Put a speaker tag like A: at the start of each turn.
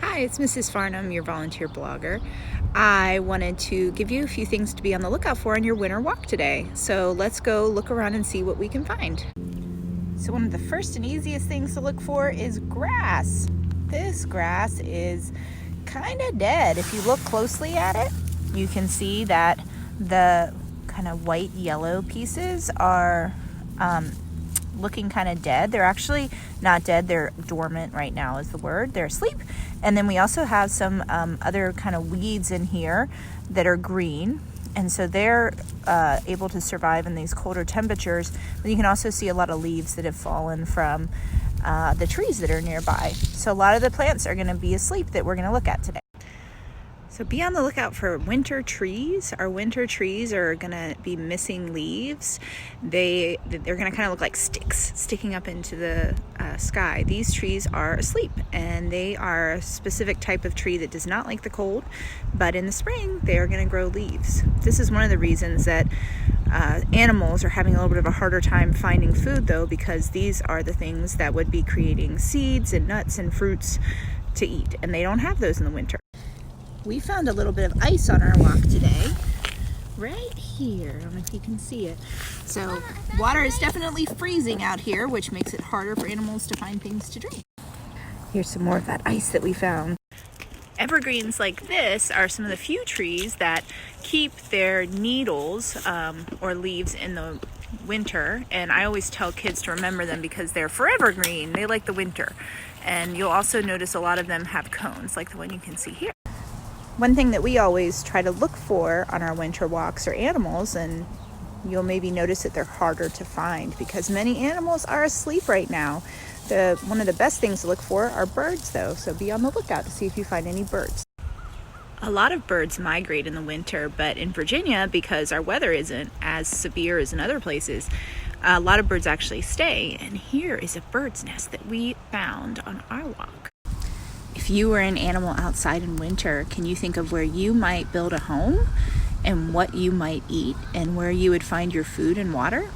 A: Hi, it's Mrs. Farnham, your volunteer blogger. I wanted to give you a few things to be on the lookout for on your winter walk today. So let's go look around and see what we can find. So one of the first and easiest things to look for is grass. This grass is kind of dead. If you look closely at it, you can see that the kind of white yellow pieces are looking kind of dead. They're actually not dead, they're dormant right now is the word. They're asleep. And then we also have some other kind of weeds in here that are green, and so they're able to survive in these colder temperatures. But you can also see a lot of leaves that have fallen from the trees that are nearby. So a lot of the plants are going to be asleep that we're going to look at today. So be on the lookout for winter trees. Our winter trees are going to be missing leaves. They're going to kind of look like sticks sticking up into the sky. These trees are asleep, and they are a specific type of tree that does not like the cold, but in the spring they are going to grow leaves. This is one of the reasons that animals are having a little bit of a harder time finding food, though, because these are the things that would be creating seeds and nuts and fruits to eat, and they don't have those in the winter. We found a little bit of ice on our walk today, right here. I don't know if you can see it. So water is definitely freezing out here, which makes it harder for animals to find things to drink. Here's some more of that ice that we found. Evergreens like this are some of the few trees that keep their needles or leaves in the winter, and I always tell kids to remember them because they're forever green. They like the winter. And you'll also notice a lot of them have cones, like the one you can see here. One thing that we always try to look for on our winter walks are animals, and you'll maybe notice that they're harder to find because many animals are asleep right now. One of the best things to look for are birds, though, so be on the lookout to see if you find any birds. A lot of birds migrate in the winter, but in Virginia, because our weather isn't as severe as in other places, a lot of birds actually stay, and here is a bird's nest that we found on our walk. If you were an animal outside in winter, can you think of where you might build a home and what you might eat and where you would find your food and water?